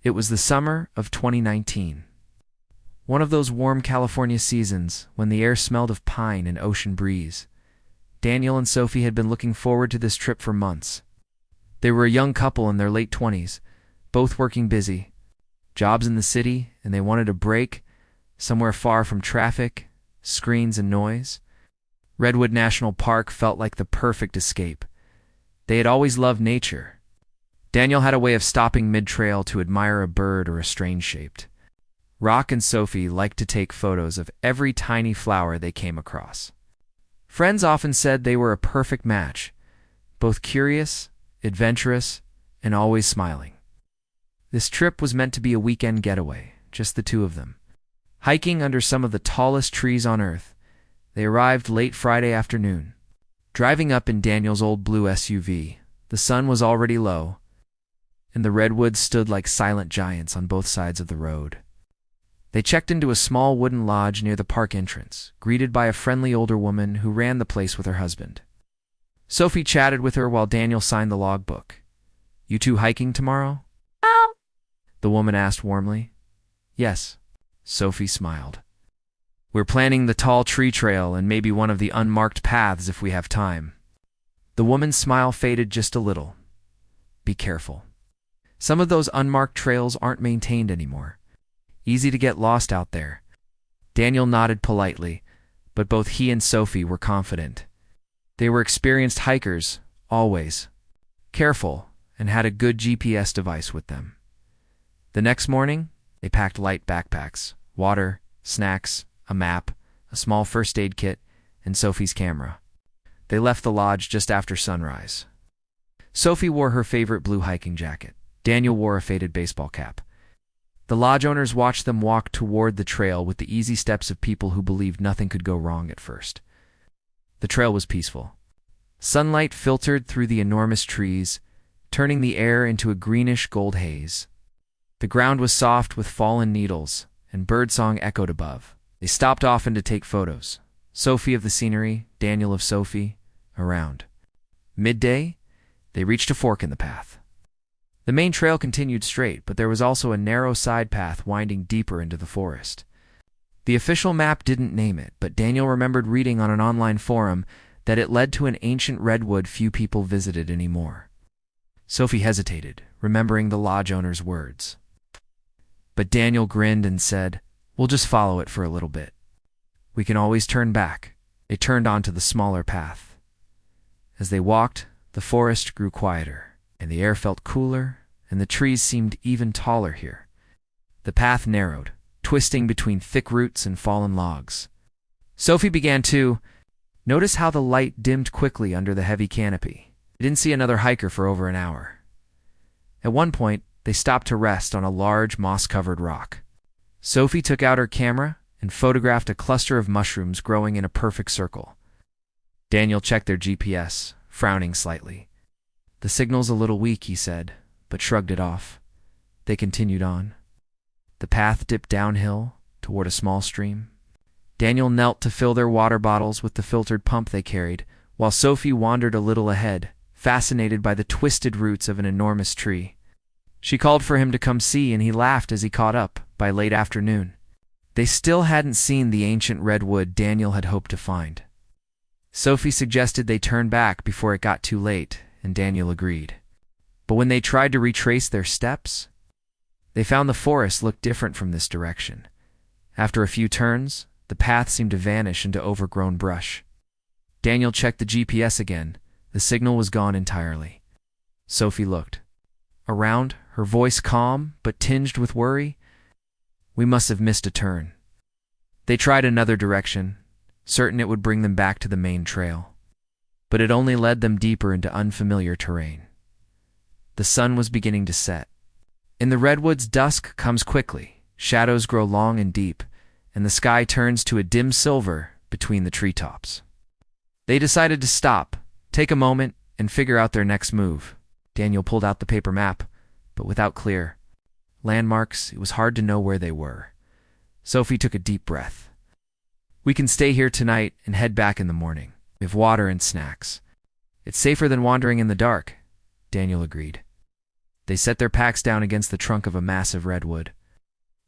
It was the summer of 2019. One of those warm California seasons when the air smelled of pine and ocean breeze. Daniel and Sophie had been looking forward to this trip for months. They were a young couple in their late 20s, both working busy, jobs in the city, and they wanted a break, somewhere far from traffic, screens, and noise. Redwood National Park felt like the perfect escape. They had always loved nature. Daniel had a way of stopping mid-trail to admire a bird or a strange shaped. Rock and Sophie liked to take photos of every tiny flower they came across. Friends often said they were a perfect match, both curious, adventurous, and always smiling. This trip was meant to be a weekend getaway, just the two of them. Hiking under some of the tallest trees on Earth, they arrived late Friday afternoon. Driving up in Daniel's old blue SUV, the sun was already low, and the redwoods stood like silent giants on both sides of the road. They checked into a small wooden lodge near the park entrance, greeted by a friendly older woman who ran the place with her husband. Sophie chatted with her while Daniel signed the logbook. "You two hiking tomorrow?" The woman asked warmly. "Yes." Sophie smiled. "We're planning the tall tree trail and maybe one of the unmarked paths if we have time." The woman's smile faded just a little. "Be careful. Some of those unmarked trails aren't maintained anymore. Easy to get lost out there." Daniel nodded politely, but both he and Sophie were confident. They were experienced hikers, always. Careful, and had a good GPS device with them. The next morning, they packed light backpacks, water, snacks, a map, a small first aid kit, and Sophie's camera. They left the lodge just after sunrise. Sophie wore her favorite blue hiking jacket. Daniel wore a faded baseball cap. The lodge owners watched them walk toward the trail with the easy steps of people who believed nothing could go wrong at first. The trail was peaceful. Sunlight filtered through the enormous trees, turning the air into a greenish gold haze. The ground was soft with fallen needles, and birdsong echoed above. They stopped often to take photos. Sophie of the scenery, Daniel of Sophie, around. Midday, they reached a fork in the path. The main trail continued straight, but there was also a narrow side path winding deeper into the forest. The official map didn't name it, but Daniel remembered reading on an online forum that it led to an ancient redwood few people visited anymore. Sophie hesitated, remembering the lodge owner's words. But Daniel grinned and said, "We'll just follow it for a little bit. We can always turn back." They turned onto the smaller path. As they walked, the forest grew quieter, and the air felt cooler, and the trees seemed even taller here. The path narrowed, twisting between thick roots and fallen logs. Sophie began to notice how the light dimmed quickly under the heavy canopy. They didn't see another hiker for over an hour. At one point, they stopped to rest on a large moss-covered rock. Sophie took out her camera and photographed a cluster of mushrooms growing in a perfect circle. Daniel checked their GPS, frowning slightly. "The signal's a little weak," he said, but shrugged it off. They continued on. The path dipped downhill toward a small stream. Daniel knelt to fill their water bottles with the filtered pump they carried, while Sophie wandered a little ahead, fascinated by the twisted roots of an enormous tree. She called for him to come see, and he laughed as he caught up. By late afternoon, they still hadn't seen the ancient redwood Daniel had hoped to find. Sophie suggested they turn back before it got too late, and Daniel agreed. But when they tried to retrace their steps, they found the forest looked different from this direction. After a few turns, the path seemed to vanish into overgrown brush. Daniel checked the GPS again. The signal was gone entirely. Sophie looked around, her voice calm but tinged with worry. "We must have missed a turn." They tried another direction, certain it would bring them back to the main trail. But it only led them deeper into unfamiliar terrain. The sun was beginning to set. In the redwoods, dusk comes quickly, shadows grow long and deep, and the sky turns to a dim silver between the treetops. They decided to stop, take a moment, and figure out their next move. Daniel pulled out the paper map, but without clear landmarks, it was hard to know where they were. Sophie took a deep breath. "We can stay here tonight and head back in the morning. We have water and snacks. It's safer than wandering in the dark," Daniel agreed. They set their packs down against the trunk of a massive redwood.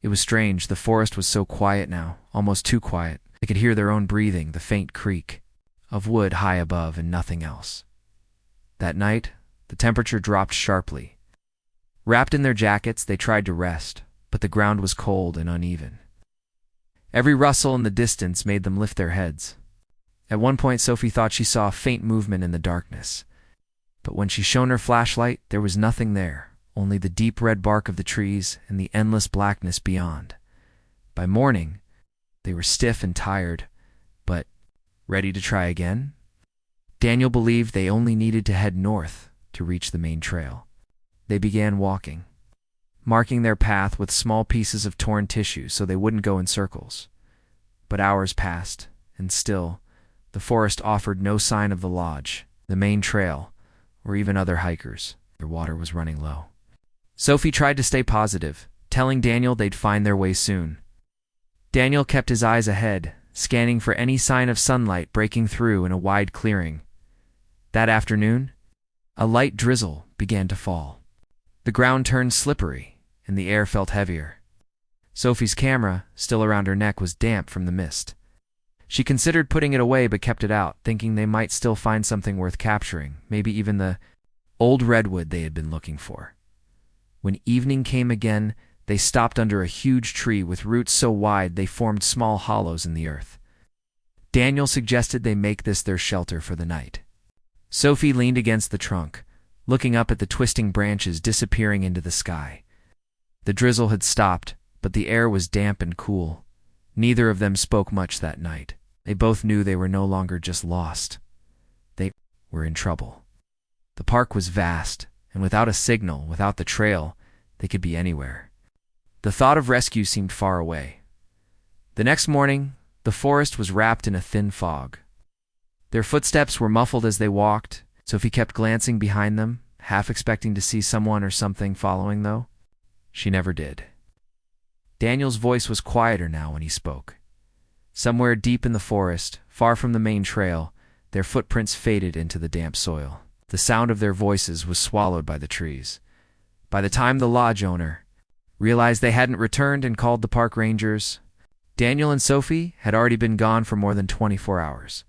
It was strange, the forest was so quiet now, almost too quiet. They could hear their own breathing, the faint creak of wood high above, and nothing else. That night, the temperature dropped sharply. Wrapped in their jackets, they tried to rest, but the ground was cold and uneven. Every rustle in the distance made them lift their heads. At one point, Sophie thought she saw a faint movement in the darkness. But when she shone her flashlight, there was nothing there, only the deep red bark of the trees and the endless blackness beyond. By morning, they were stiff and tired, but ready to try again. Daniel believed they only needed to head north to reach the main trail. They began walking, marking their path with small pieces of torn tissue so they wouldn't go in circles. But hours passed, and still, the forest offered no sign of the lodge, the main trail, or even other hikers. Their water was running low. Sophie tried to stay positive, telling Daniel they'd find their way soon. Daniel kept his eyes ahead, scanning for any sign of sunlight breaking through in a wide clearing. That afternoon, a light drizzle began to fall. The ground turned slippery, and the air felt heavier. Sophie's camera, still around her neck, was damp from the mist. She considered putting it away but kept it out, thinking they might still find something worth capturing, maybe even the old redwood they had been looking for. When evening came again, they stopped under a huge tree with roots so wide they formed small hollows in the earth. Daniel suggested they make this their shelter for the night. Sophie leaned against the trunk, looking up at the twisting branches disappearing into the sky. The drizzle had stopped, but the air was damp and cool. Neither of them spoke much that night. They both knew they were no longer just lost. They were in trouble. The park was vast, and without a signal, without the trail, they could be anywhere. The thought of rescue seemed far away. The next morning, the forest was wrapped in a thin fog. Their footsteps were muffled as they walked. Sophie kept glancing behind them, half expecting to see someone or something following, though. She never did. Daniel's voice was quieter now when he spoke. Somewhere deep in the forest, far from the main trail, their footprints faded into the damp soil. The sound of their voices was swallowed by the trees. By the time the lodge owner realized they hadn't returned and called the park rangers, Daniel and Sophie had already been gone for more than 24 hours.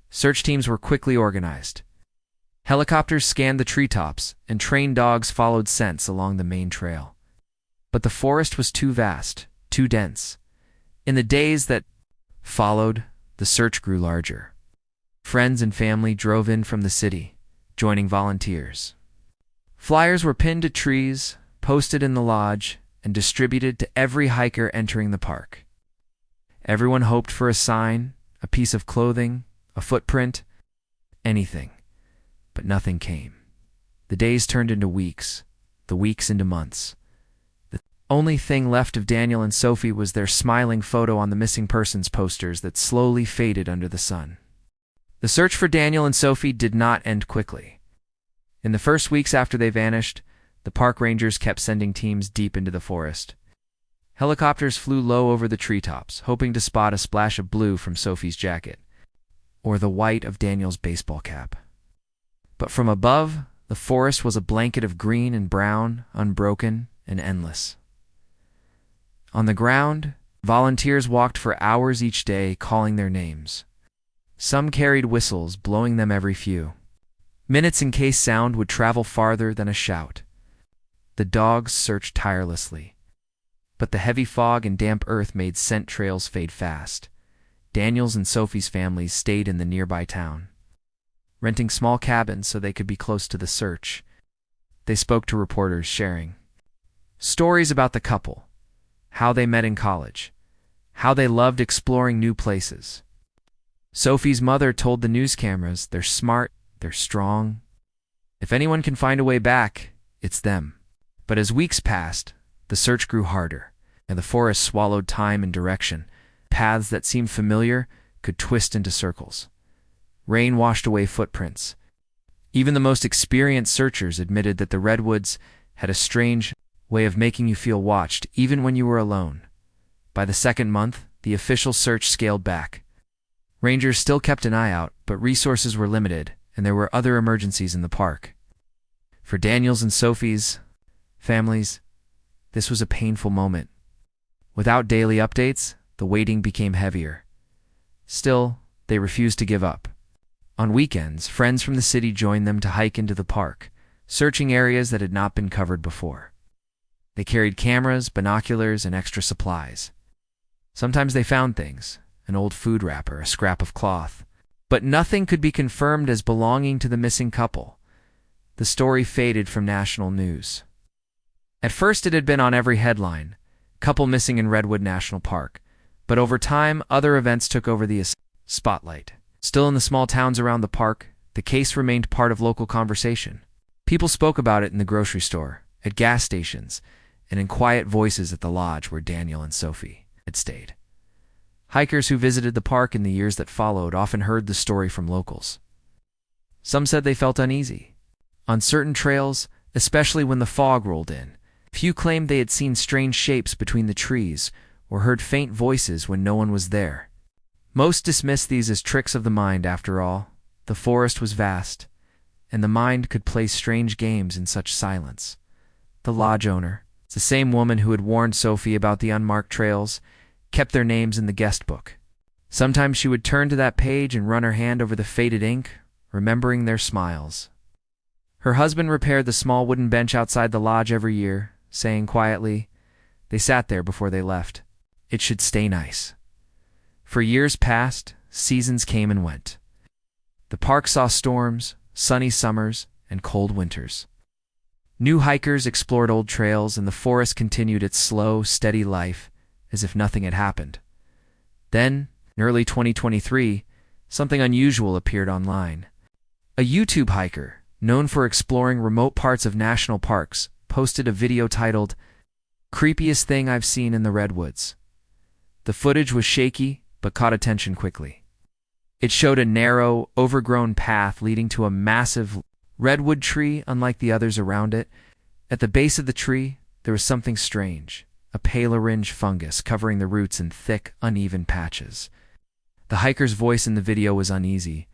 Search teams were quickly organized. Helicopters scanned the treetops, and trained dogs followed scents along the main trail. But the forest was too vast, too dense. In the days that followed, the search grew larger. Friends and family drove in from the city, joining volunteers. Flyers were pinned to trees, posted in the lodge, and distributed to every hiker entering the park. Everyone hoped for a sign, a piece of clothing, a footprint, anything. But nothing came. The days turned into weeks, the weeks into months. The only thing left of Daniel and Sophie was their smiling photo on the missing persons posters that slowly faded under the sun. The search for Daniel and Sophie did not end quickly. In the first weeks after they vanished, the park rangers kept sending teams deep into the forest. Helicopters flew low over the treetops, hoping to spot a splash of blue from Sophie's jacket, or the white of Daniel's baseball cap. But from above, the forest was a blanket of green and brown, unbroken and endless. On the ground, volunteers walked for hours each day, calling their names. Some carried whistles, blowing them every few minutes in case sound would travel farther than a shout. The dogs searched tirelessly, but the heavy fog and damp earth made scent trails fade fast. Daniel's and Sophie's families stayed in the nearby town, renting small cabins so they could be close to the search. They spoke to reporters, sharing stories about the couple, how they met in college, how they loved exploring new places. Sophie's mother told the news cameras, "They're smart, they're strong. If anyone can find a way back, it's them." But as weeks passed, the search grew harder, and the forest swallowed time and direction. Paths that seemed familiar could twist into circles. Rain washed away footprints. Even the most experienced searchers admitted that the Redwoods had a strange way of making you feel watched, even when you were alone. By the second month, the official search scaled back. Rangers still kept an eye out, but resources were limited, and there were other emergencies in the park. For Daniel's and Sophie's, Families, this was a painful moment. Without daily updates, the waiting became heavier. Still, they refused to give up. On weekends, friends from the city joined them to hike into the park, searching areas that had not been covered before. They carried cameras, binoculars, and extra supplies. Sometimes they found things, an old food wrapper, a scrap of cloth. But nothing could be confirmed as belonging to the missing couple. The story faded from national news. At first it had been on every headline, couple missing in Redwood National Park, but over time other events took over the spotlight. Still in the small towns around the park, the case remained part of local conversation. People spoke about it in the grocery store, at gas stations, and in quiet voices at the lodge where Daniel and Sophie had stayed. Hikers who visited the park in the years that followed often heard the story from locals. Some said they felt uneasy. On certain trails, especially when the fog rolled in, few claimed they had seen strange shapes between the trees or heard faint voices when no one was there. Most dismissed these as tricks of the mind. After all, the forest was vast, and the mind could play strange games in such silence. The lodge owner, the same woman who had warned Sophie about the unmarked trails, kept their names in the guest book. Sometimes she would turn to that page and run her hand over the faded ink, remembering their smiles. Her husband repaired the small wooden bench outside the lodge every year, saying quietly, they sat there before they left, "It should stay nice." For years past, seasons came and went. The park saw storms, sunny summers, and cold winters. New hikers explored old trails, and the forest continued its slow, steady life, as if nothing had happened. Then, in early 2023, something unusual appeared online. A YouTube hiker, known for exploring remote parts of national parks, posted a video titled, "Creepiest Thing I've Seen in the Redwoods." The footage was shaky, but caught attention quickly. It showed a narrow, overgrown path leading to a massive redwood tree unlike the others around it. At the base of the tree, there was something strange, a pale orange fungus covering the roots in thick, uneven patches. The hiker's voice in the video was uneasy.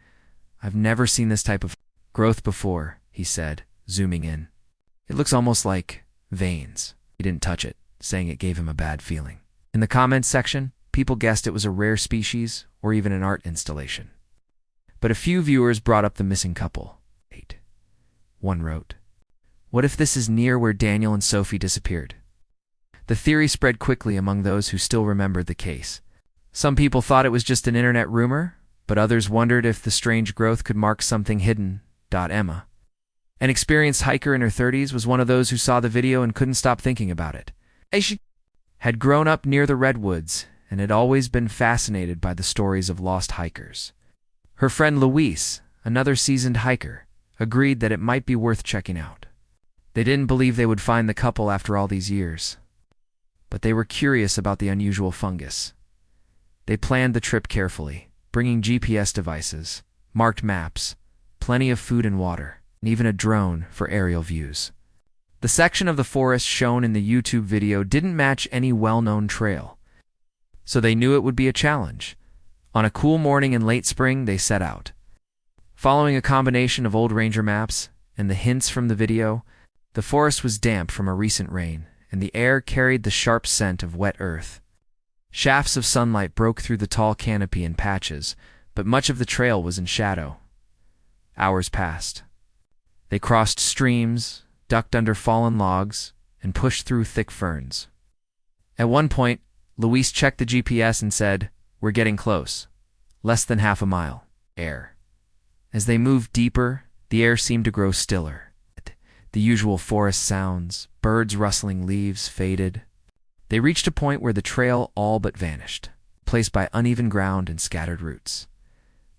"I've never seen this type of growth before," he said, zooming in. "It looks almost like veins." He didn't touch it, saying it gave him a bad feeling. In the comments section, people guessed it was a rare species or even an art installation. But a few viewers brought up the missing couple. One wrote, "What if this is near where Daniel and Sophie disappeared?" The theory spread quickly among those who still remembered the case. Some people thought it was just an internet rumor, but others wondered if the strange growth could mark something hidden. Emma, an experienced hiker in her 30s, was one of those who saw the video and couldn't stop thinking about it. She had grown up near the Redwoods and had always been fascinated by the stories of lost hikers. Her friend Luis, another seasoned hiker, agreed that it might be worth checking out. They didn't believe they would find the couple after all these years, but they were curious about the unusual fungus. They planned the trip carefully, bringing GPS devices, marked maps, plenty of food and water, and even a drone for aerial views. The section of the forest shown in the YouTube video didn't match any well-known trail, so they knew it would be a challenge. On a cool morning in late spring, they set out. Following a combination of old ranger maps and the hints from the video, the forest was damp from a recent rain, and the air carried the sharp scent of wet earth. Shafts of sunlight broke through the tall canopy in patches, but much of the trail was in shadow. Hours passed. They crossed streams, ducked under fallen logs, and pushed through thick ferns. At one point, Luis checked the GPS and said, "We're getting close. Less than half a mile." Air. As they moved deeper, the air seemed to grow stiller. The usual forest sounds, birds rustling leaves, faded. They reached a point where the trail all but vanished, placed by uneven ground and scattered roots.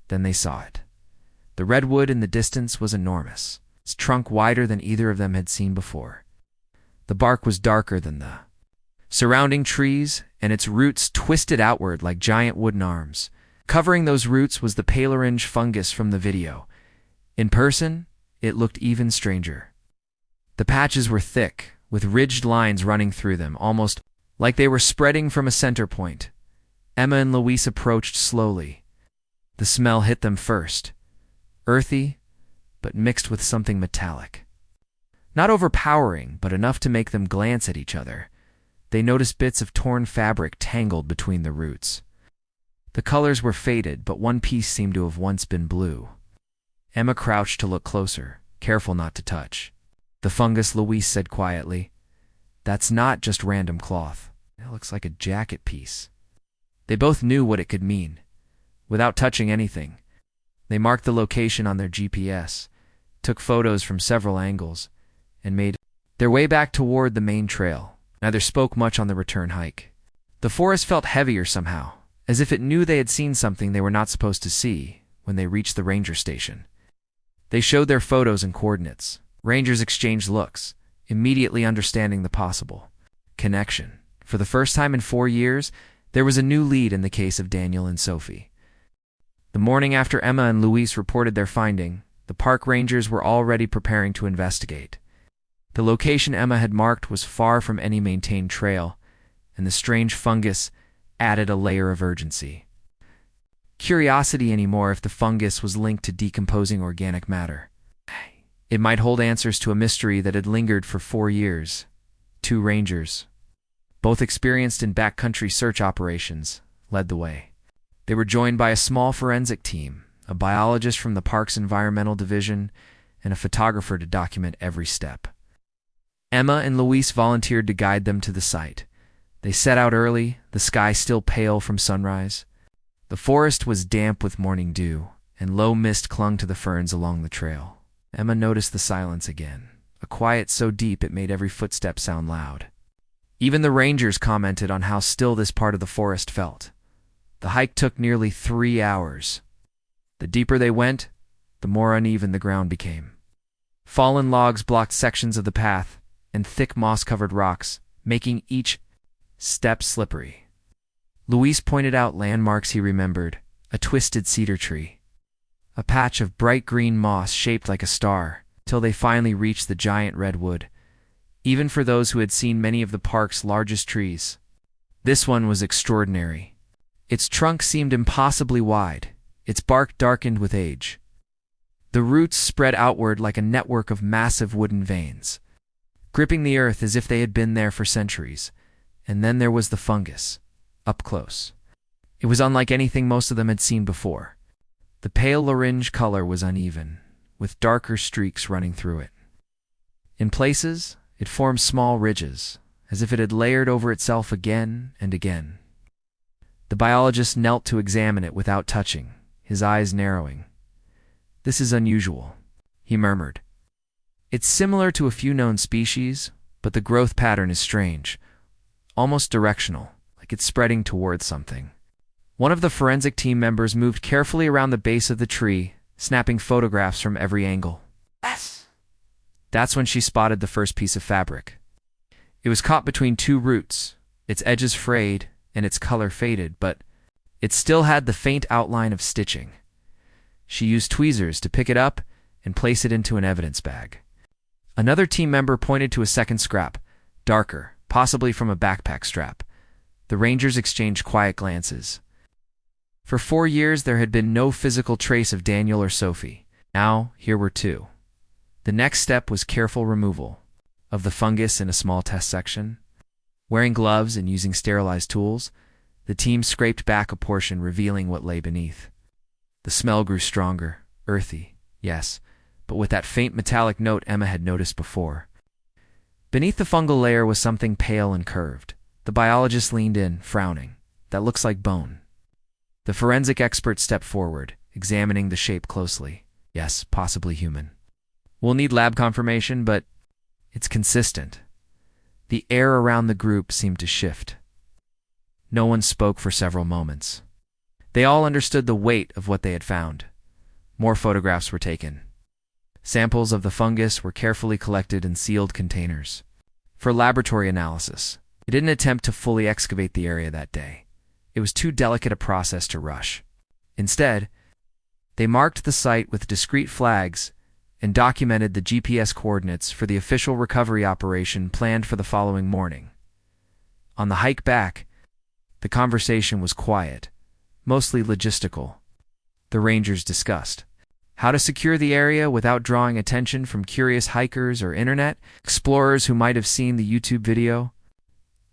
Then they saw it. The redwood in the distance was enormous, its trunk wider than either of them had seen before. The bark was darker than the surrounding trees, and its roots twisted outward like giant wooden arms. Covering those roots was the pale orange fungus from the video. In person, it looked even stranger. The patches were thick, with ridged lines running through them, almost like they were spreading from a center point. Emma and Luis approached slowly. The smell hit them first. Earthy, but mixed with something metallic. Not overpowering, but enough to make them glance at each other. They noticed bits of torn fabric tangled between the roots. The colors were faded, but one piece seemed to have once been blue. Emma crouched to look closer, careful not to touch. "The fungus," Louise said quietly. "That's not just random cloth. It looks like a jacket piece." They both knew what it could mean. Without touching anything, they marked the location on their GPS, took photos from several angles, and made their way back toward the main trail. Neither spoke much on the return hike. The forest felt heavier somehow, as if it knew they had seen something they were not supposed to see when they reached the ranger station. They showed their photos and coordinates. Rangers exchanged looks, immediately understanding the possible connection. For the first time in 4 years, there was a new lead in the case of Daniel and Sophie. The morning after Emma and Luis reported their finding, the park rangers were already preparing to investigate. The location Emma had marked was far from any maintained trail, and the strange fungus added a layer of urgency. Curiosity anymore if the fungus was linked to decomposing organic matter. It might hold answers to a mystery that had lingered for 4 years. 2 rangers, both experienced in backcountry search operations, led the way. They were joined by a small forensic team, a biologist from the park's environmental division, and a photographer to document every step. Emma and Luis volunteered to guide them to the site. They set out early, the sky still pale from sunrise. The forest was damp with morning dew, and low mist clung to the ferns along the trail. Emma noticed the silence again, a quiet so deep it made every footstep sound loud. Even the rangers commented on how still this part of the forest felt. The hike took nearly 3 hours. The deeper they went, the more uneven the ground became. Fallen logs blocked sections of the path, and thick moss-covered rocks, making each step slippery. Luis pointed out landmarks he remembered: a twisted cedar tree, a patch of bright green moss shaped like a star, till they finally reached the giant redwood. Even for those who had seen many of the park's largest trees, this one was extraordinary. Its trunk seemed impossibly wide, its bark darkened with age. The roots spread outward like a network of massive wooden veins, gripping the earth as if they had been there for centuries. And then there was the fungus, up close. It was unlike anything most of them had seen before. The pale orange color was uneven, with darker streaks running through it. In places, it formed small ridges, as if it had layered over itself again and again. The biologist knelt to examine it without touching, his eyes narrowing. "This is unusual," he murmured. "It's similar to a few known species, but the growth pattern is strange, almost directional, like it's spreading towards something." One of the forensic team members moved carefully around the base of the tree, snapping photographs from every angle. "Yes!" That's when she spotted the first piece of fabric. It was caught between 2 roots, its edges frayed and its color faded, but it still had the faint outline of stitching. She used tweezers to pick it up and place it into an evidence bag. Another team member pointed to a second scrap, darker, possibly from a backpack strap. The rangers exchanged quiet glances. For 4 years there had been no physical trace of Daniel or Sophie. Now, here were 2. The next step was careful removal of the fungus in a small test section. Wearing gloves and using sterilized tools, the team scraped back a portion, revealing what lay beneath. The smell grew stronger, earthy, yes, but with that faint metallic note Emma had noticed before. Beneath the fungal layer was something pale and curved. The biologist leaned in, frowning. "That looks like bone." The forensic expert stepped forward, examining the shape closely. "Yes, possibly human. We'll need lab confirmation, but it's consistent." The air around the group seemed to shift. No one spoke for several moments. They all understood the weight of what they had found. More photographs were taken. Samples of the fungus were carefully collected in sealed containers for laboratory analysis. They didn't attempt to fully excavate the area that day. It was too delicate a process to rush. Instead, they marked the site with discrete flags and documented the GPS coordinates for the official recovery operation planned for the following morning. On the hike back, the conversation was quiet, mostly logistical. The rangers discussed How to secure the area without drawing attention from curious hikers or internet explorers who might have seen the YouTube video.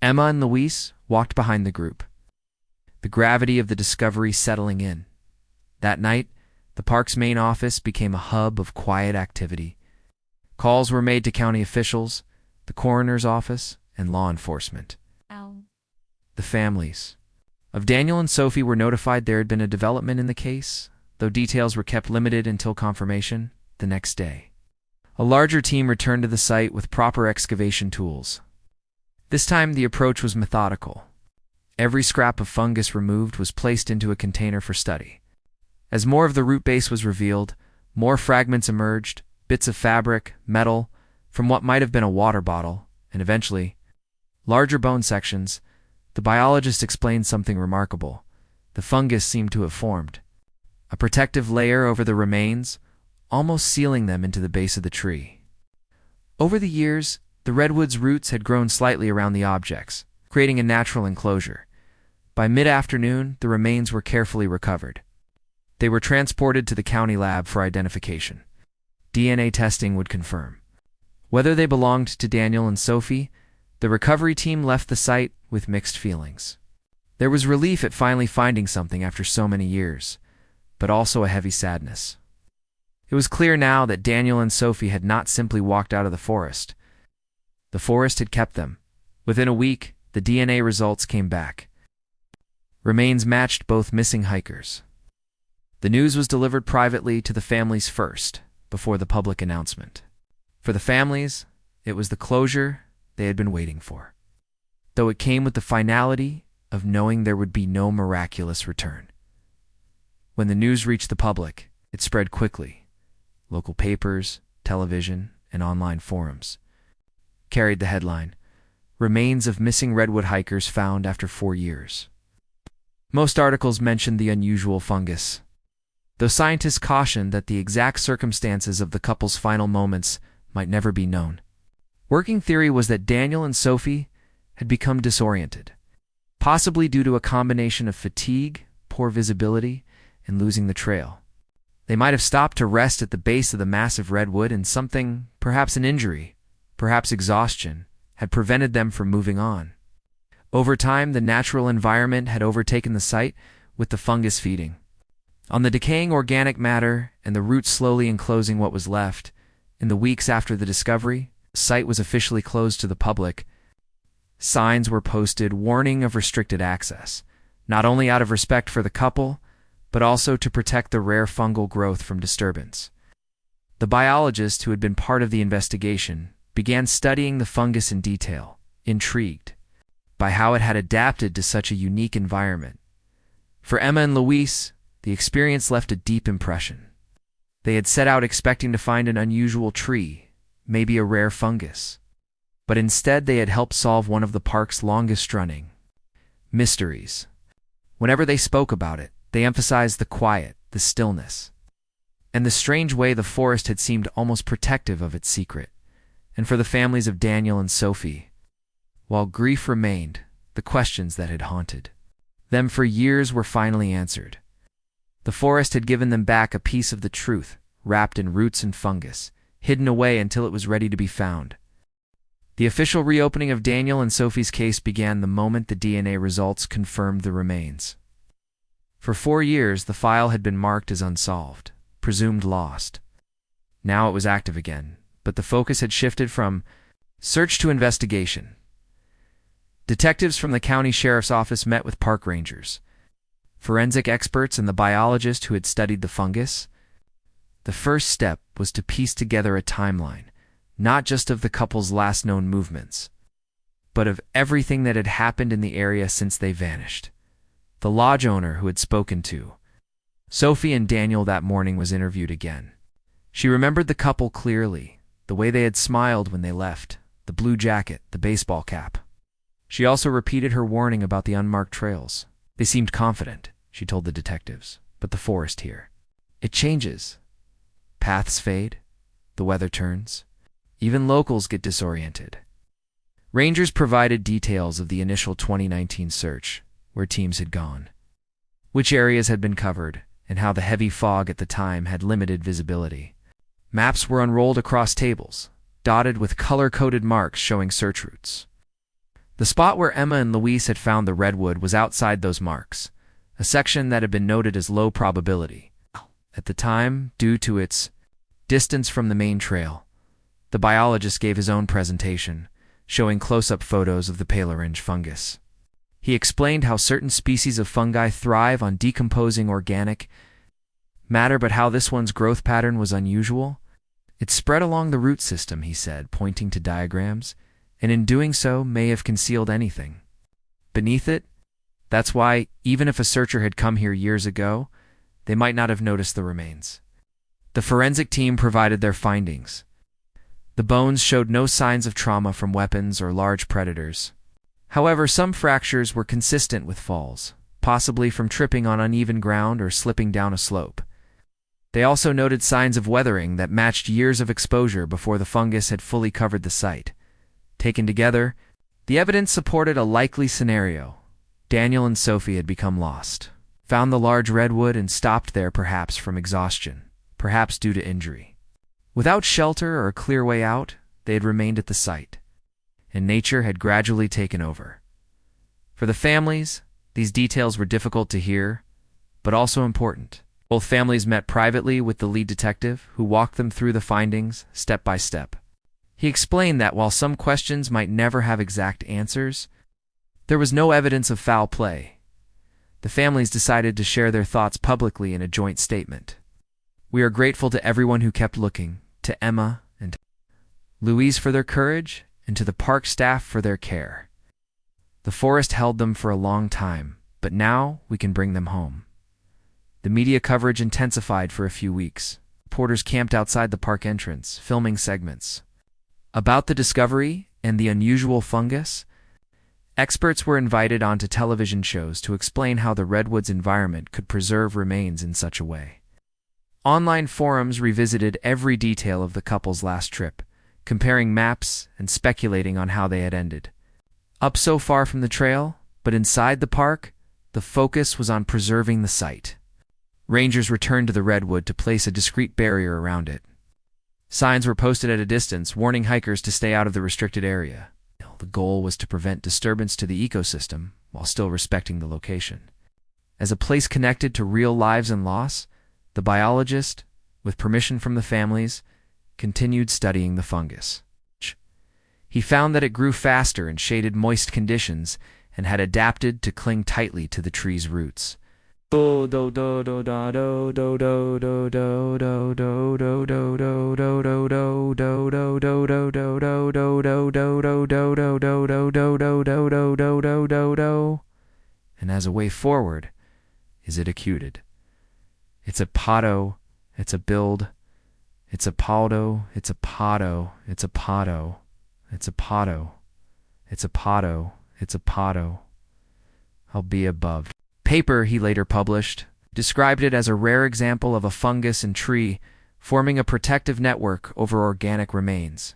Emma and Luis walked behind the group, the gravity of the discovery settling in. That night, the park's main office became a hub of quiet activity. Calls were made to county officials, the coroner's office, and law enforcement. The families of Daniel and Sophie were notified there had been a development in the case, though details were kept limited until confirmation the next day. A larger team returned to the site with proper excavation tools. This time, the approach was methodical. Every scrap of fungus removed was placed into a container for study. As more of the root base was revealed, more fragments emerged, bits of fabric, metal, from what might have been a water bottle, and eventually, larger bone sections. The biologist explained something remarkable. The fungus seemed to have formed a protective layer over the remains, almost sealing them into the base of the tree. Over the years, the redwood's roots had grown slightly around the objects, creating a natural enclosure. By mid-afternoon, the remains were carefully recovered. They were transported to the county lab for identification. DNA testing would confirm whether they belonged to Daniel and Sophie. The recovery team left the site with mixed feelings. There was relief at finally finding something after so many years, but also a heavy sadness. It was clear now that Daniel and Sophie had not simply walked out of the forest. The forest had kept them. Within a week, the DNA results came back. Remains matched both missing hikers. The news was delivered privately to the families first, before the public announcement. For the families, it was the closure they had been waiting for, though it came with the finality of knowing there would be no miraculous return. When the news reached the public, it spread quickly. Local papers, television, and online forums carried the headline, "Remains of missing redwood hikers found after 4 years." Most articles mentioned the unusual fungus, though scientists cautioned that the exact circumstances of the couple's final moments might never be known. Working theory was that Daniel and Sophie had become disoriented, possibly due to a combination of fatigue, poor visibility, and losing the trail. They might have stopped to rest at the base of the massive redwood, and something, perhaps an injury, perhaps exhaustion, had prevented them from moving on. Over time, the natural environment had overtaken the site, with the fungus feeding on the decaying organic matter and the roots slowly enclosing what was left. In the weeks after the discovery, the site was officially closed to the public. Signs were posted warning of restricted access, not only out of respect for the couple, but also to protect the rare fungal growth from disturbance. The biologist who had been part of the investigation began studying the fungus in detail, intrigued by how it had adapted to such a unique environment. For Emma and Luis, the experience left a deep impression. They had set out expecting to find an unusual tree, maybe a rare fungus, but instead they had helped solve one of the park's longest-running mysteries. Whenever they spoke about it, they emphasized the quiet, the stillness, and the strange way the forest had seemed almost protective of its secret. And for the families of Daniel and Sophie, while grief remained, the questions that had haunted them for years were finally answered. The forest had given them back a piece of the truth, wrapped in roots and fungus, hidden away until it was ready to be found. The official reopening of Daniel and Sophie's case began the moment the DNA results confirmed the remains. For 4 years, the file had been marked as unsolved, presumed lost. Now it was active again, but the focus had shifted from search to investigation. Detectives from the county sheriff's office met with park rangers, forensic experts, and the biologist who had studied the fungus. The first step was to piece together a timeline, not just of the couple's last known movements, but of everything that had happened in the area since they vanished. The lodge owner who had spoken to Sophie and Daniel that morning was interviewed again. She remembered the couple clearly, the way they had smiled when they left, the blue jacket, the baseball cap. She also repeated her warning about the unmarked trails. They seemed confident, she told the detectives, but the forest here, it changes. Paths fade, the weather turns, even locals get disoriented. Rangers provided details of the initial 2019 search, where teams had gone, which areas had been covered, and how the heavy fog at the time had limited visibility. Maps were unrolled across tables, dotted with color-coded marks showing search routes. The spot where Emma and Luis had found the redwood was outside those marks, a section that had been noted as low probability. At the time, due to its distance from the main trail, the biologist gave his own presentation, showing close-up photos of the paleorange fungus. He explained how certain species of fungi thrive on decomposing organic matter, but how this one's growth pattern was unusual. It spread along the root system, he said, pointing to diagrams, and in doing so may have concealed anything beneath it. That's why, even if a searcher had come here years ago, they might not have noticed the remains. The forensic team provided their findings. The bones showed no signs of trauma from weapons or large predators. However, some fractures were consistent with falls, possibly from tripping on uneven ground or slipping down a slope. They also noted signs of weathering that matched years of exposure before the fungus had fully covered the site. Taken together, the evidence supported a likely scenario. Daniel and Sophie had become lost, found the large redwood and stopped there, perhaps from exhaustion, perhaps due to injury. Without shelter or a clear way out, they had remained at the site, and nature had gradually taken over. For the families, these details were difficult to hear, but also important. Both families met privately with the lead detective, who walked them through the findings, step by step. He explained that while some questions might never have exact answers, there was no evidence of foul play. The families decided to share their thoughts publicly in a joint statement. "We are grateful to everyone who kept looking, to Emma and Louise for their courage, and to the park staff for their care. The forest held them for a long time, but now we can bring them home." The media coverage intensified for a few weeks. Reporters camped outside the park entrance, filming segments about the discovery and the unusual fungus. Experts were invited onto television shows to explain how the redwood's environment could preserve remains in such a way. Online forums revisited every detail of the couple's last trip, comparing maps and speculating on how they had ended up so far from the trail, but inside the park, the focus was on preserving the site. Rangers returned to the redwood to place a discreet barrier around it. Signs were posted at a distance, warning hikers to stay out of the restricted area. The goal was to prevent disturbance to the ecosystem while still respecting the location. As a place connected to real lives and loss, the biologist, with permission from the families, continued studying the fungus. He found that it grew faster in shaded, moist conditions and had adapted to cling tightly to the tree's roots. And as a way forward, is it accuted? It's a podo, it's a build, it's a podo, it's a podo, it's a podo, it's a podo, it's a podo, it's a podo. I'll be above. Paper he later published described it as a rare example of a fungus and tree forming a protective network over organic remains.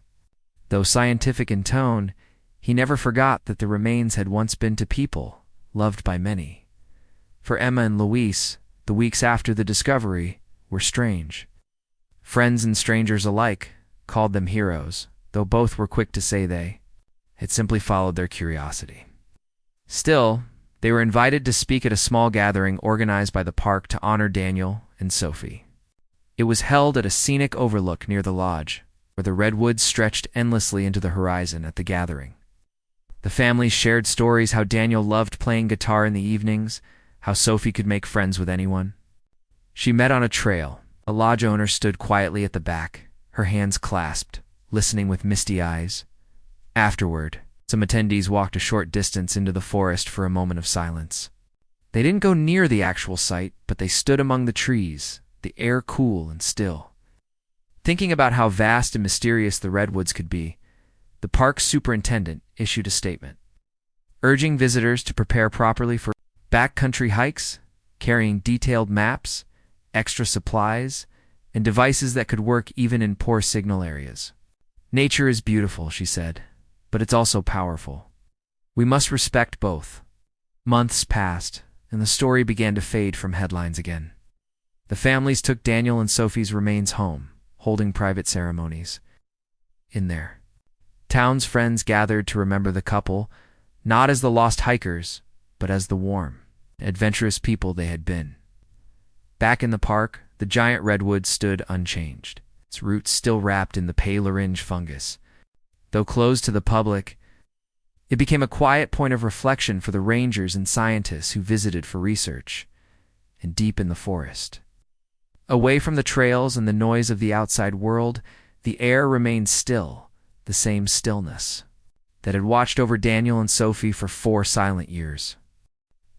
Though scientific in tone, he never forgot that the remains had once been to people, loved by many. For Emma and Luis, the weeks after the discovery were strange. Friends and strangers alike called them heroes, though both were quick to say they had simply followed their curiosity. Still, they were invited to speak at a small gathering organized by the park to honor Daniel and Sophie. It was held at a scenic overlook near the lodge, where the redwoods stretched endlessly into the horizon at the gathering. The families shared stories how Daniel loved playing guitar in the evenings, how Sophie could make friends with anyone. She met on a trail. A lodge owner stood quietly at the back, her hands clasped, listening with misty eyes. Afterward, some attendees walked a short distance into the forest for a moment of silence. They didn't go near the actual site, but they stood among the trees, the air cool and still. Thinking about how vast and mysterious the redwoods could be, the park's superintendent issued a statement, urging visitors to prepare properly for backcountry hikes, carrying detailed maps, extra supplies, and devices that could work even in poor signal areas. "Nature is beautiful," she said, "but it's also powerful. We must respect both." Months passed, and the story began to fade from headlines again. The families took Daniel and Sophie's remains home, holding private ceremonies. In their towns, friends gathered to remember the couple, not as the lost hikers, but as the warm, adventurous people they had been. Back in the park, the giant redwood stood unchanged, its roots still wrapped in the pale orange fungus. Though closed to the public, it became a quiet point of reflection for the rangers and scientists who visited for research. And deep in the forest, away from the trails and the noise of the outside world, the air remained still, the same stillness that had watched over Daniel and Sophie for 4 silent years.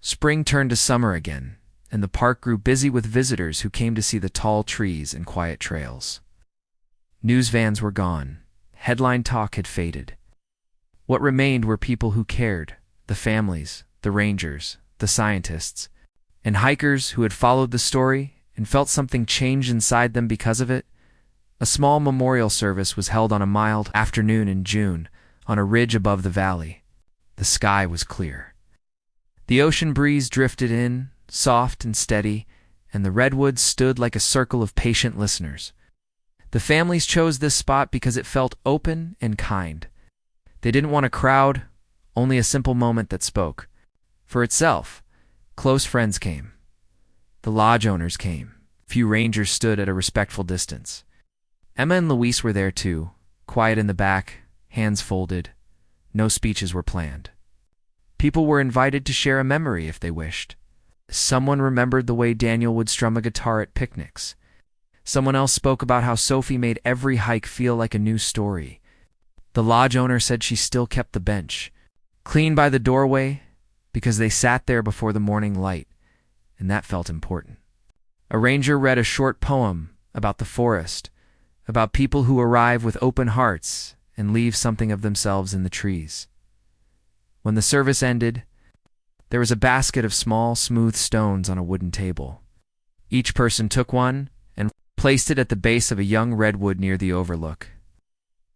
Spring turned to summer again, and the park grew busy with visitors who came to see the tall trees and quiet trails. News vans were gone. Headline talk had faded. What remained were people who cared, the families, the rangers, the scientists, and hikers who had followed the story and felt something change inside them because of it. A small memorial service was held on a mild afternoon in June on a ridge above the valley. The sky was clear. The ocean breeze drifted in, soft and steady, and the redwoods stood like a circle of patient listeners. The families chose this spot because it felt open and kind. They didn't want a crowd, only a simple moment that spoke. For itself, close friends came. The lodge owners came. Few rangers stood at a respectful distance. Emma and Luis were there too, quiet in the back, hands folded. No speeches were planned. People were invited to share a memory if they wished. Someone remembered the way Daniel would strum a guitar at picnics. Someone else spoke about how Sophie made every hike feel like a new story. The lodge owner said she still kept the bench clean by the doorway because they sat there before the morning light, and that felt important. A ranger read a short poem about the forest, about people who arrive with open hearts and leave something of themselves in the trees. When the service ended, there was a basket of small, smooth stones on a wooden table. Each person took one and placed it at the base of a young redwood near the overlook.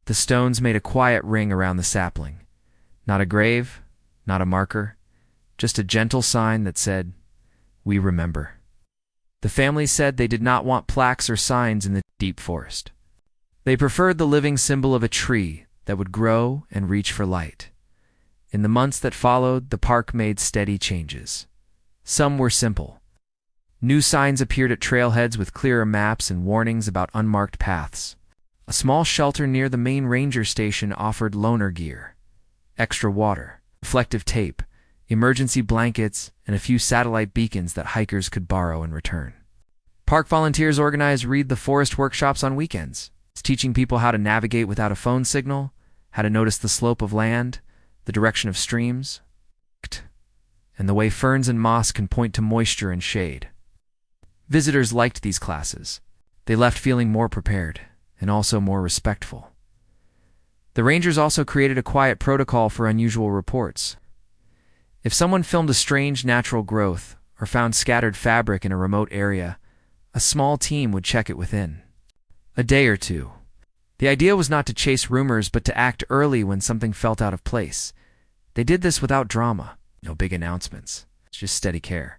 The stones made a quiet ring around the sapling. Not a grave, not a marker, just a gentle sign that said, "We remember." The family said they did not want plaques or signs in the deep forest. They preferred the living symbol of a tree that would grow and reach for light. In the months that followed, the park made steady changes. Some were simple. New signs appeared at trailheads with clearer maps and warnings about unmarked paths. A small shelter near the main ranger station offered loaner gear, extra water, reflective tape, emergency blankets, and a few satellite beacons that hikers could borrow in return. Park volunteers organized Read the Forest workshops on weekends, teaching people how to navigate without a phone signal, how to notice the slope of land, the direction of streams, and the way ferns and moss can point to moisture and shade. Visitors liked these classes. They left feeling more prepared and also more respectful. The rangers also created a quiet protocol for unusual reports. If someone filmed a strange natural growth or found scattered fabric in a remote area, a small team would check it within a day or two. The idea was not to chase rumors, but to act early when something felt out of place. They did this without drama, no big announcements, just steady care.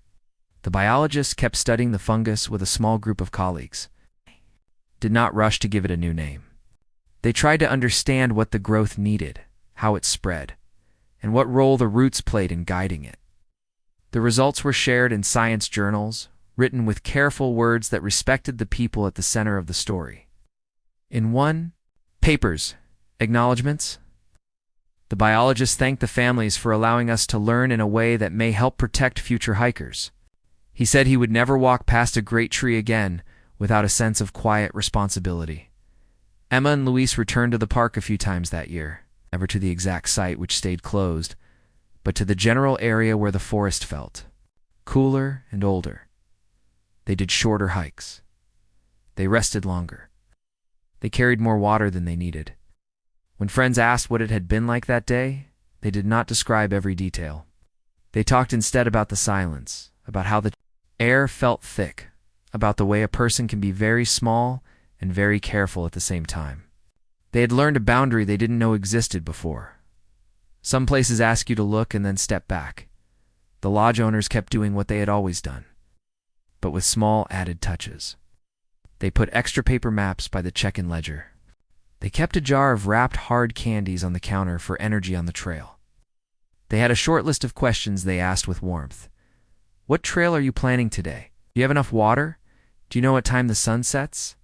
The biologists kept studying the fungus with a small group of colleagues. Did not rush to give it a new name. They tried to understand what the growth needed, how it spread, and what role the roots played in guiding it. The results were shared in science journals, written with careful words that respected the people at the center of the story. In one, papers, acknowledgments, the biologist thanked the families for allowing us to learn in a way that may help protect future hikers. He said he would never walk past a great tree again without a sense of quiet responsibility. Emma and Luis returned to the park a few times that year, never to the exact site which stayed closed, but to the general area where the forest felt cooler and older. They did shorter hikes. They rested longer. They carried more water than they needed. When friends asked what it had been like that day, they did not describe every detail. They talked instead about the silence, about how the air felt thick, about the way a person can be very small and very careful at the same time. They had learned a boundary they didn't know existed before. Some places ask you to look and then step back. The lodge owners kept doing what they had always done. but with small added touches. They put extra paper maps by the check-in ledger. They kept a jar of wrapped hard candies on the counter for energy on the trail. They had a short list of questions they asked with warmth. What trail are you planning today? Do you have enough water? Do you know what time the sun sets?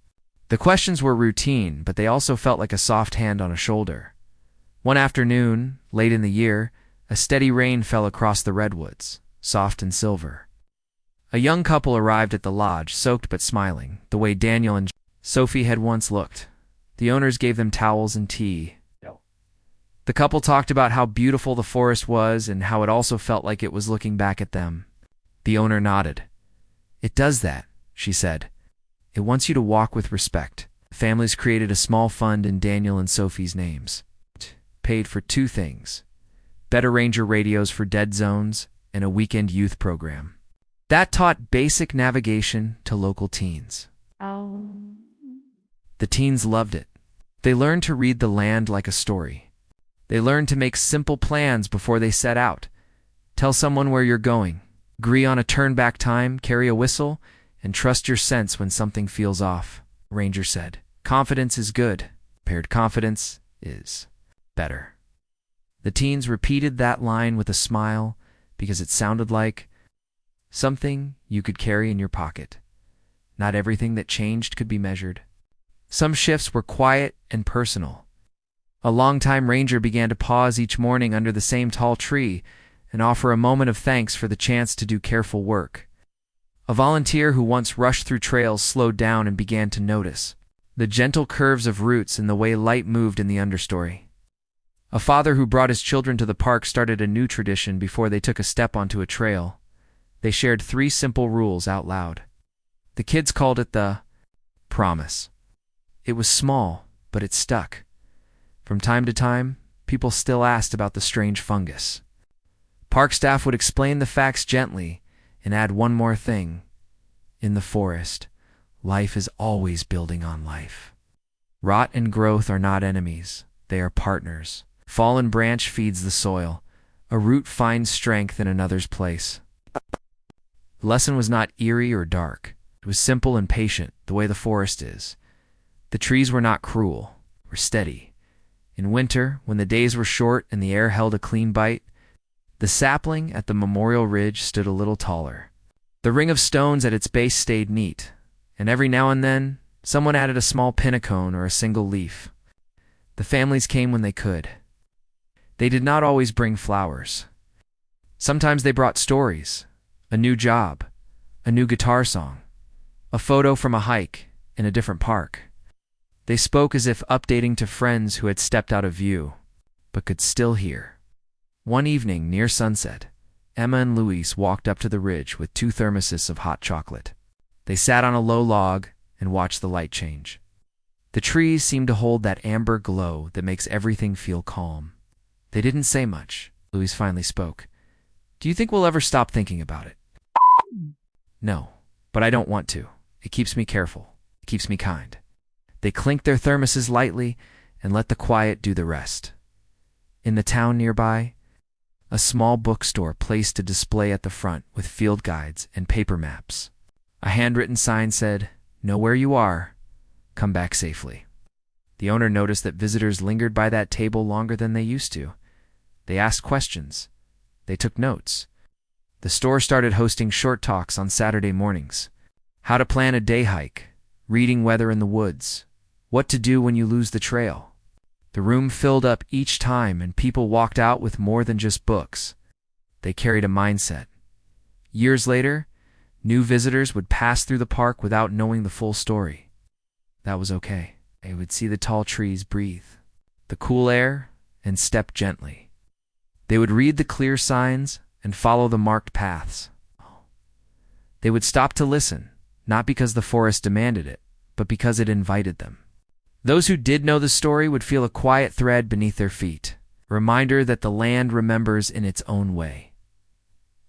The questions were routine, but they also felt like a soft hand on a shoulder. One afternoon, late in the year, a steady rain fell across the Redwoods, soft and silver. A young couple arrived at the lodge, soaked but smiling, the way Daniel and Sophie had once looked. The owners gave them towels and tea. The couple talked about how beautiful the forest was and how it also felt like it was looking back at them. The owner nodded. It does that, she said. It wants you to walk with respect. The families created a small fund in Daniel and Sophie's names. Paid for two things: better ranger radios for dead zones and a weekend youth program. That taught basic navigation to local teens. The teens loved it. They learned to read the land like a story. They learned to make simple plans before they set out. Tell someone where you're going. Agree on a turn-back time, carry a whistle, and trust your sense when something feels off. Ranger said, confidence is good. Paired confidence is better. The teens repeated that line with a smile because it sounded like something you could carry in your pocket. Not everything that changed could be measured. Some shifts were quiet and personal. A longtime ranger began to pause each morning under the same tall tree and offer a moment of thanks for the chance to do careful work. A volunteer who once rushed through trails slowed down and began to notice the gentle curves of roots and the way light moved in the understory. A father who brought his children to the park started a new tradition before they took a step onto a trail. They shared 3 simple rules out loud. The kids called it the promise. It was small, but it stuck. From time to time, people still asked about the strange fungus. Park staff would explain the facts gently and add one more thing. In the forest, life is always building on life. Rot and growth are not enemies, they are partners. Fallen branch feeds the soil. A root finds strength in another's place. The lesson was not eerie or dark. It was simple and patient, the way the forest is. The trees were not cruel, were steady. In winter, when the days were short and the air held a clean bite, the sapling at the memorial ridge stood a little taller. The ring of stones at its base stayed neat, and every now and then, someone added a small pinnacone or a single leaf. The families came when they could. They did not always bring flowers. Sometimes they brought stories, a new job, a new guitar song, a photo from a hike in a different park. They spoke as if updating to friends who had stepped out of view, but could still hear. One evening, near sunset, Emma and Luis walked up to the ridge with 2 thermoses of hot chocolate. They sat on a low log and watched the light change. The trees seemed to hold that amber glow that makes everything feel calm. They didn't say much. Luis finally spoke. Do you think we'll ever stop thinking about it? No, but I don't want to. It keeps me careful. It keeps me kind. They clinked their thermoses lightly and let the quiet do the rest. In the town nearby, a small bookstore placed a display at the front with field guides and paper maps. A handwritten sign said, "Know where you are. Come back safely." The owner noticed that visitors lingered by that table longer than they used to. They asked questions. They took notes. The store started hosting short talks on Saturday mornings. How to plan a day hike, reading weather in the woods, what to do when you lose the trail. The room filled up each time and people walked out with more than just books. They carried a mindset. Years later, new visitors would pass through the park without knowing the full story. That was okay. They would see the tall trees breathe, the cool air, and step gently. They would read the clear signs and follow the marked paths. They would stop to listen, not because the forest demanded it, but because it invited them. Those who did know the story would feel a quiet thread beneath their feet, a reminder that the land remembers in its own way.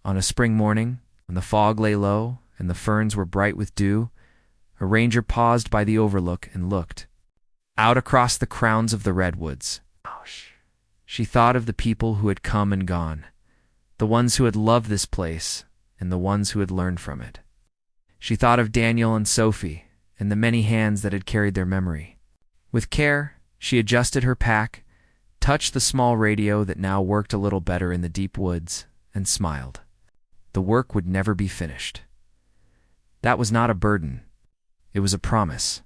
On a spring morning, when the fog lay low and the ferns were bright with dew, a ranger paused by the overlook and looked out across the crowns of the redwoods. She thought of the people who had come and gone, the ones who had loved this place and the ones who had learned from it. She thought of Daniel and Sophie and the many hands that had carried their memory. With care, she adjusted her pack, touched the small radio that now worked a little better in the deep woods, and smiled. The work would never be finished. That was not a burden. It was a promise.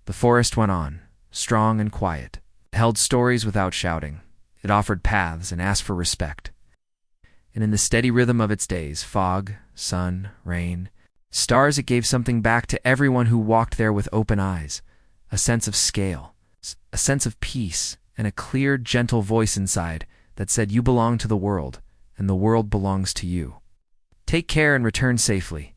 The forest went on, strong and quiet. It held stories without shouting. It offered paths and asked for respect. And in the steady rhythm of its days, fog, sun, rain, stars, it gave something back to everyone who walked there with open eyes, a sense of scale, a sense of peace, and a clear, gentle voice inside that said, "You belong to the world, and the world belongs to you. Take care and return safely."